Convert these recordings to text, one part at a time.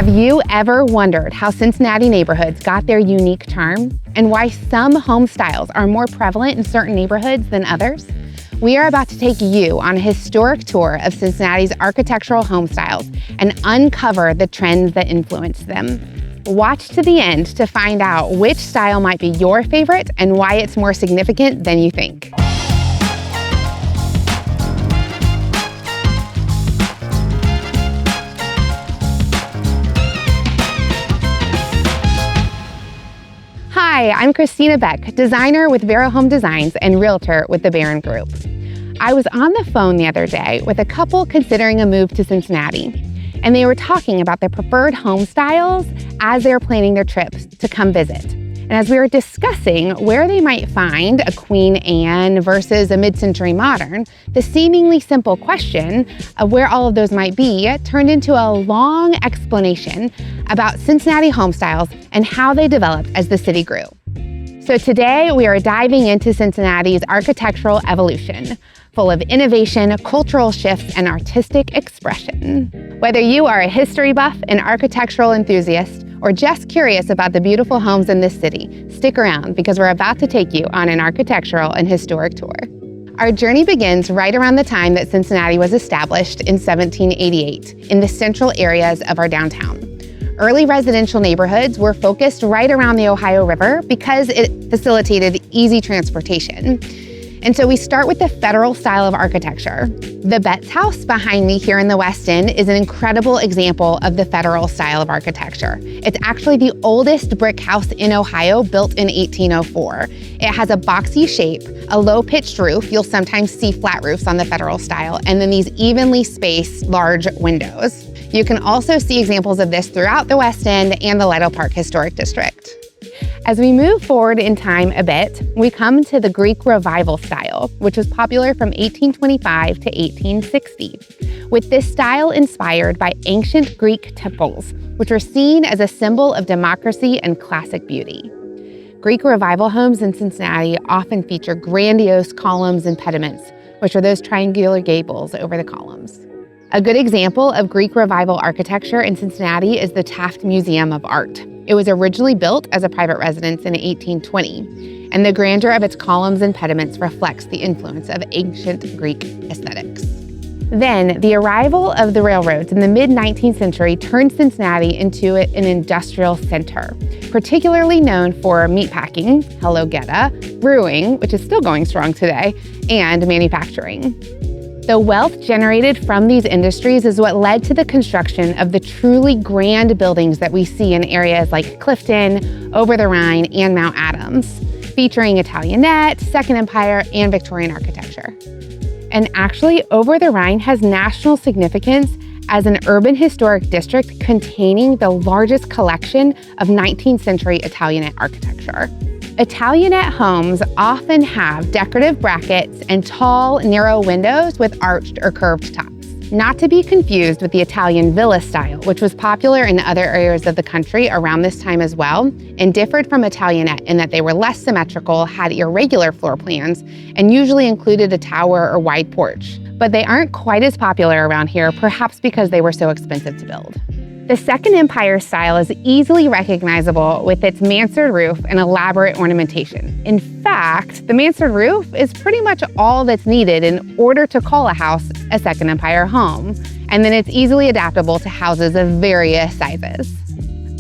Have you ever wondered how Cincinnati neighborhoods got their unique charm and why some home styles are more prevalent in certain neighborhoods than others? We are about to take you on a historic tour of Cincinnati's architectural home styles and uncover the trends that influence them. Watch to the end to find out which style might be your favorite and why it's more significant than you think. Hi, I'm Christina Beck, designer with Vero Home Designs and realtor with the Barron Group. I was on the phone the other day with a couple considering a move to Cincinnati, and they were talking about their preferred home styles as they were planning their trips to come visit. And as we were discussing where they might find a Queen Anne versus a mid-century modern, the seemingly simple question of where all of those might be turned into a long explanation about Cincinnati home styles and how they developed as the city grew. So today we are diving into Cincinnati's architectural evolution, full of innovation, cultural shifts, and artistic expression. Whether you are a history buff, an architectural enthusiast, or just curious about the beautiful homes in this city, stick around because we're about to take you on an architectural and historic tour. Our journey begins right around the time that Cincinnati was established in 1788 in the central areas of our downtown. Early residential neighborhoods were focused right around the Ohio River because it facilitated easy transportation. And so we start with the federal style of architecture. The Betts House behind me here in the West End is an incredible example of the federal style of architecture. It's actually the oldest brick house in Ohio, built in 1804. It has a boxy shape, a low-pitched roof. You'll sometimes see flat roofs on the federal style, and then these evenly spaced large windows. You can also see examples of this throughout the West End and the Lytle Park Historic District. As we move forward in time a bit, we come to the Greek Revival style, which was popular from 1825 to 1860, with this style inspired by ancient Greek temples, which were seen as a symbol of democracy and classic beauty. Greek Revival homes in Cincinnati often feature grandiose columns and pediments, which are those triangular gables over the columns. A good example of Greek Revival architecture in Cincinnati is the Taft Museum of Art. It was originally built as a private residence in 1820, and the grandeur of its columns and pediments reflects the influence of ancient Greek aesthetics. Then, the arrival of the railroads in the mid-19th century turned Cincinnati into an industrial center, particularly known for meatpacking, hello Geta, brewing, which is still going strong today, and manufacturing. The wealth generated from these industries is what led to the construction of the truly grand buildings that we see in areas like Clifton, Over-the-Rhine, and Mount Adams, featuring Italianate, Second Empire, and Victorian architecture. And actually, Over-the-Rhine has national significance as an urban historic district containing the largest collection of 19th century Italianate architecture. Italianate homes often have decorative brackets and tall, narrow windows with arched or curved tops. Not to be confused with the Italian villa style, which was popular in other areas of the country around this time as well, and differed from Italianate in that they were less symmetrical, had irregular floor plans, and usually included a tower or wide porch. But they aren't quite as popular around here, perhaps because they were so expensive to build. The Second Empire style is easily recognizable with its mansard roof and elaborate ornamentation. In fact, the mansard roof is pretty much all that's needed in order to call a house a Second Empire home, and then it's easily adaptable to houses of various sizes.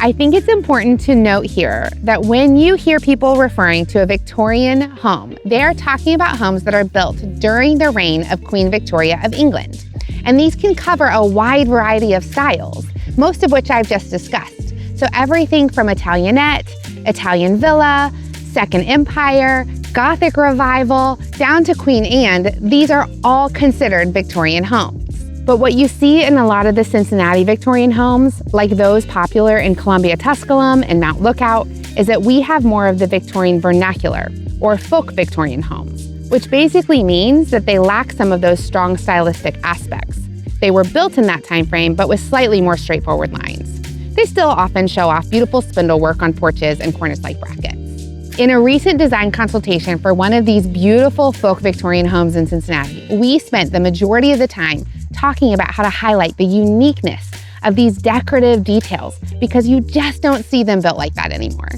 I think it's important to note here that when you hear people referring to a Victorian home, they are talking about homes that are built during the reign of Queen Victoria of England. And these can cover a wide variety of styles, most of which I've just discussed. So everything from Italianate, Italian Villa, Second Empire, Gothic Revival, down to Queen Anne, these are all considered Victorian homes. But what you see in a lot of the Cincinnati Victorian homes, like those popular in Columbia Tusculum and Mount Lookout, is that we have more of the Victorian Vernacular, or folk Victorian homes, which basically means that they lack some of those strong stylistic aspects. They were built in that time frame, but with slightly more straightforward lines. They still often show off beautiful spindle work on porches and cornice-like brackets. In a recent design consultation for one of these beautiful folk Victorian homes in Cincinnati, we spent the majority of the time talking about how to highlight the uniqueness of these decorative details because you just don't see them built like that anymore.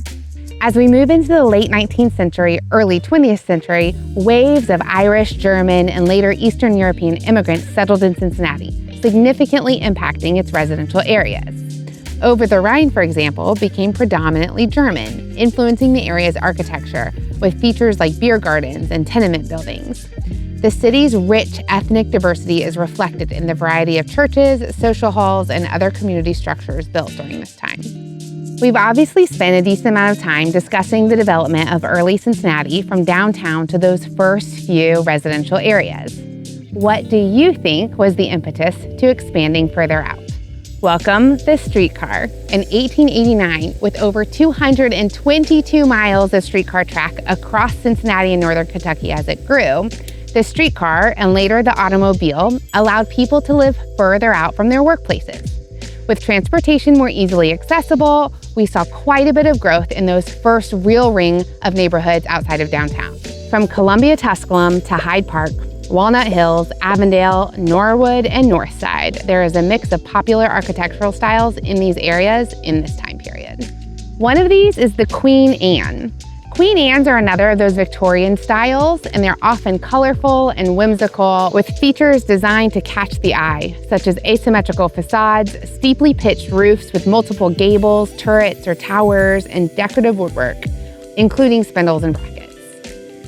As we move into the late 19th century, early 20th century, waves of Irish, German, and later Eastern European immigrants settled in Cincinnati, significantly impacting its residential areas. Over-the-Rhine, for example, became predominantly German, influencing the area's architecture with features like beer gardens and tenement buildings. The city's rich ethnic diversity is reflected in the variety of churches, social halls, and other community structures built during this time. We've obviously spent a decent amount of time discussing the development of early Cincinnati from downtown to those first few residential areas. What do you think was the impetus to expanding further out? Welcome the streetcar. In 1889, with over 222 miles of streetcar track across Cincinnati and northern Kentucky as it grew, the streetcar, and later the automobile, allowed people to live further out from their workplaces. With transportation more easily accessible, we saw quite a bit of growth in those first real ring of neighborhoods outside of downtown. From Columbia Tusculum to Hyde Park, Walnut Hills, Avondale, Norwood, and Northside, there is a mix of popular architectural styles in these areas in this time period. One of these is the Queen Anne. Queen Anne's are another of those Victorian styles, and they're often colorful and whimsical, with features designed to catch the eye, such as asymmetrical facades, steeply pitched roofs with multiple gables, turrets, or towers, and decorative woodwork, including spindles and brackets.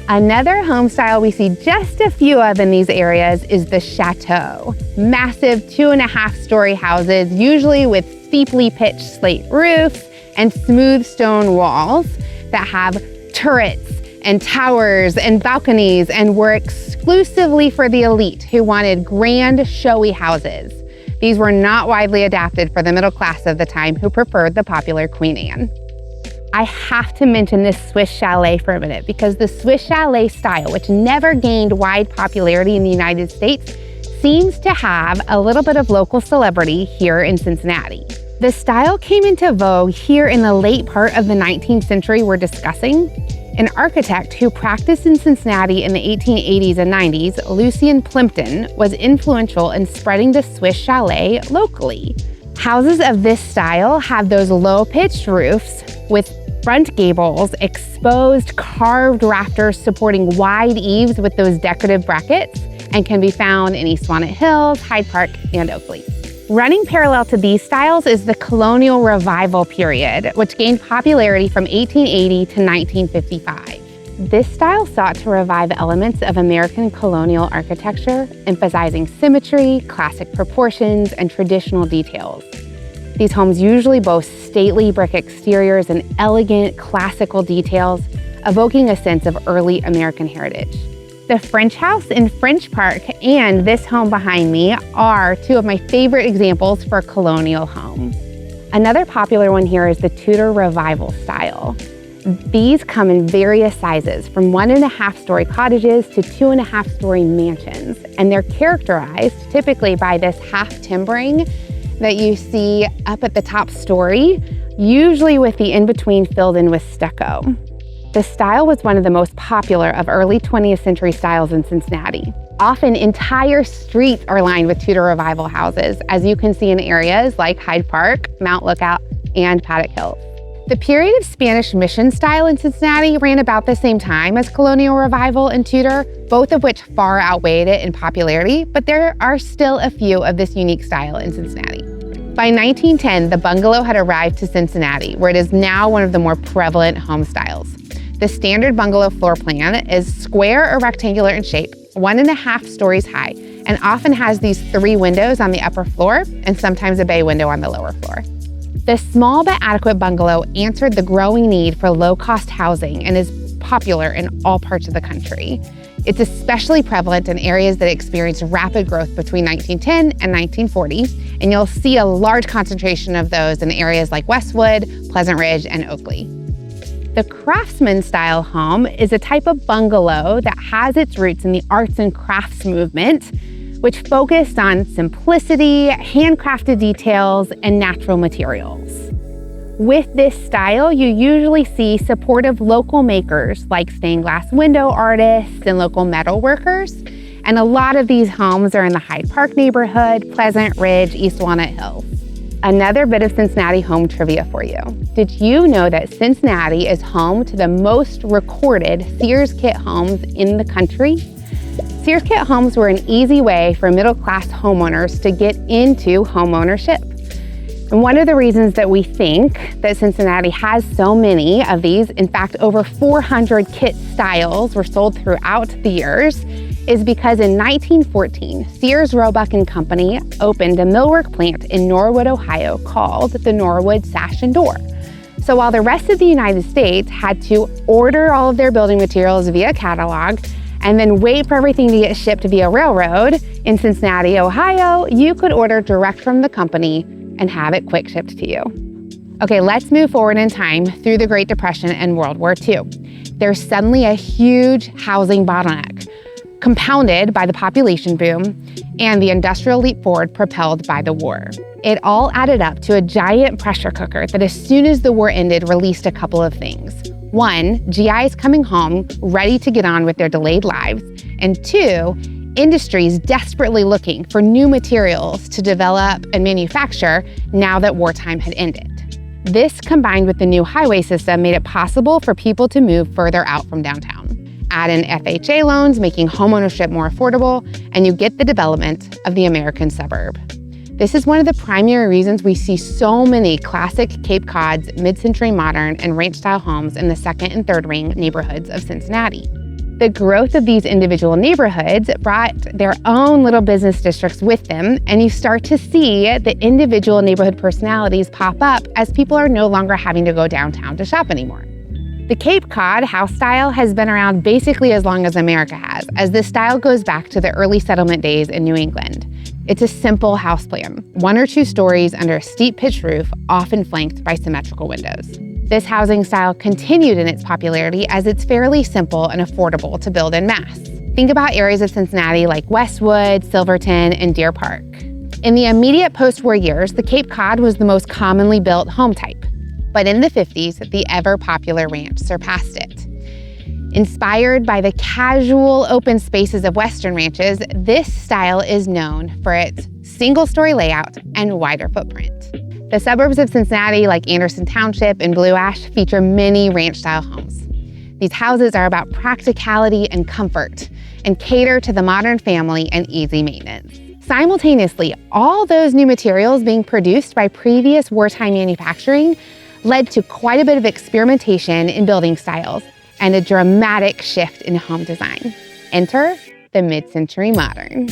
Another home style we see just a few of in these areas is the Chateau. Massive 2.5-story houses, usually with steeply pitched slate roofs and smooth stone walls that have turrets and towers and balconies, and were exclusively for the elite who wanted grand, showy houses. These were not widely adapted for the middle class of the time who preferred the popular Queen Anne. I have to mention this Swiss chalet for a minute because the Swiss chalet style, which never gained wide popularity in the United States, seems to have a little bit of local celebrity here in Cincinnati. The style came into vogue here in the late part of the 19th century we're discussing. An architect who practiced in Cincinnati in the 1880s and 90s, Lucien Plimpton, was influential in spreading the Swiss chalet locally. Houses of this style have those low-pitched roofs with front gables, exposed carved rafters supporting wide eaves with those decorative brackets, and can be found in East Walnut Hills, Hyde Park, and Oakley. Running parallel to these styles is the Colonial Revival period, which gained popularity from 1880 to 1955. This style sought to revive elements of American colonial architecture, emphasizing symmetry, classic proportions, and traditional details. These homes usually boast stately brick exteriors and elegant classical details, evoking a sense of early American heritage. The French House in French Park and this home behind me are two of my favorite examples for a colonial home. Another popular one here is the Tudor Revival style. These come in various sizes, from 1.5-story cottages to 2.5-story mansions, and they're characterized typically by this half timbering that you see up at the top story, usually with the in-between filled in with stucco. The style was one of the most popular of early 20th century styles in Cincinnati. Often entire streets are lined with Tudor Revival houses, as you can see in areas like Hyde Park, Mount Lookout, and Paddock Hills. The period of Spanish Mission style in Cincinnati ran about the same time as Colonial Revival and Tudor, both of which far outweighed it in popularity, but there are still a few of this unique style in Cincinnati. By 1910, the bungalow had arrived to Cincinnati, where it is now one of the more prevalent home styles. The standard bungalow floor plan is square or rectangular in shape, 1.5 stories high, and often has these 3 windows on the upper floor and sometimes a bay window on the lower floor. This small but adequate bungalow answered the growing need for low-cost housing and is popular in all parts of the country. It's especially prevalent in areas that experienced rapid growth between 1910 and 1940, and you'll see a large concentration of those in areas like Westwood, Pleasant Ridge, and Oakley. The Craftsman style home is a type of bungalow that has its roots in the arts and crafts movement, which focused on simplicity, handcrafted details, and natural materials. With this style, you usually see supportive local makers like stained glass window artists and local metal workers, and a lot of these homes are in the Hyde Park neighborhood, Pleasant Ridge, East Walnut Hills. Another bit of Cincinnati home trivia for you. Did you know that Cincinnati is home to the most recorded Sears Kit homes in the country? Sears Kit homes were an easy way for middle-class homeowners to get into home ownership. And one of the reasons that we think that Cincinnati has so many of these, in fact, over 400 kit styles were sold throughout the years, is because in 1914, Sears, Roebuck and Company opened a millwork plant in Norwood, Ohio called the Norwood Sash and Door. So while the rest of the United States had to order all of their building materials via catalog and then wait for everything to get shipped via railroad, in Cincinnati, Ohio, you could order direct from the company and have it quick shipped to you. Okay, let's move forward in time through the Great Depression and World War II. There's suddenly a huge housing bottleneck, compounded by the population boom and the industrial leap forward propelled by the war. It all added up to a giant pressure cooker that as soon as the war ended released a couple of things. One, GIs coming home ready to get on with their delayed lives, and two, industries desperately looking for new materials to develop and manufacture now that wartime had ended. This, combined with the new highway system, made it possible for people to move further out from downtown. Add in FHA loans, making homeownership more affordable, and you get the development of the American suburb. This is one of the primary reasons we see so many classic Cape Cods, mid-century modern, and ranch-style homes in the second and third ring neighborhoods of Cincinnati. The growth of these individual neighborhoods brought their own little business districts with them, and you start to see the individual neighborhood personalities pop up as people are no longer having to go downtown to shop anymore. The Cape Cod house style has been around basically as long as America has, as this style goes back to the early settlement days in New England. It's a simple house plan, 1 or 2 stories under a steep pitched roof, often flanked by symmetrical windows. This housing style continued in its popularity as it's fairly simple and affordable to build en masse. Think about areas of Cincinnati like Westwood, Silverton, and Deer Park. In the immediate post-war years, the Cape Cod was the most commonly built home type. But in the 50s, the ever-popular ranch surpassed it. Inspired by the casual open spaces of Western ranches, this style is known for its single-story layout and wider footprint. The suburbs of Cincinnati, like Anderson Township and Blue Ash, feature many ranch-style homes. These houses are about practicality and comfort and cater to the modern family and easy maintenance. Simultaneously, all those new materials being produced by previous wartime manufacturing led to quite a bit of experimentation in building styles and a dramatic shift in home design. Enter the mid-century modern.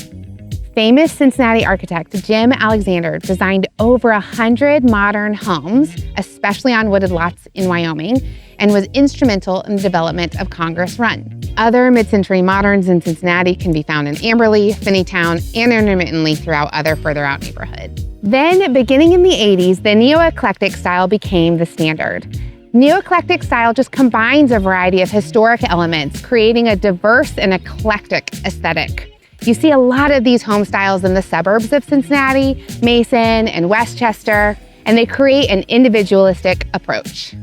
Famous Cincinnati architect Jim Alexander designed over 100 modern homes, especially on wooded lots in Wyoming, and was instrumental in the development of Congress Run. Other mid-century moderns in Cincinnati can be found in Amberley, Finneytown, and intermittently throughout other further out neighborhoods. Then, beginning in the 80s, the Neo-Eclectic style became the standard. Neo-Eclectic style just combines a variety of historic elements, creating a diverse and eclectic aesthetic. You see a lot of these home styles in the suburbs of Cincinnati, Mason, and Westchester, and they create an individualistic approach.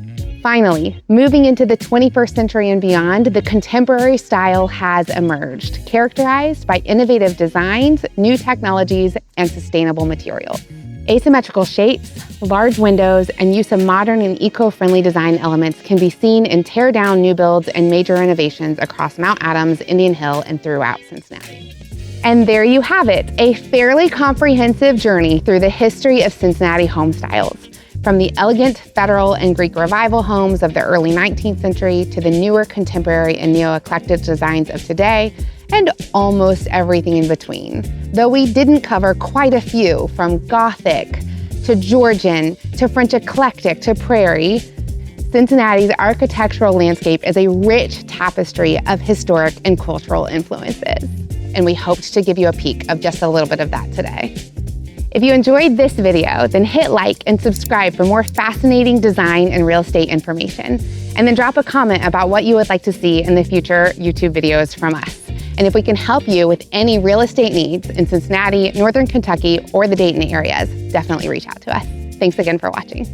Finally, moving into the 21st century and beyond, the contemporary style has emerged, characterized by innovative designs, new technologies, and sustainable materials. Asymmetrical shapes, large windows, and use of modern and eco-friendly design elements can be seen in tear-down new builds and major renovations across Mount Adams, Indian Hill, and throughout Cincinnati. And there you have it, a fairly comprehensive journey through the history of Cincinnati home styles. From the elegant Federal and Greek Revival homes of the early 19th century to the newer contemporary and neo-eclectic designs of today, and almost everything in between. Though we didn't cover quite a few, from Gothic to Georgian to French eclectic to prairie, Cincinnati's architectural landscape is a rich tapestry of historic and cultural influences. And we hoped to give you a peek of just a little bit of that today. If you enjoyed this video, then hit like and subscribe for more fascinating design and real estate information. And then drop a comment about what you would like to see in the future YouTube videos from us. And if we can help you with any real estate needs in Cincinnati, Northern Kentucky, or the Dayton areas, definitely reach out to us. Thanks again for watching.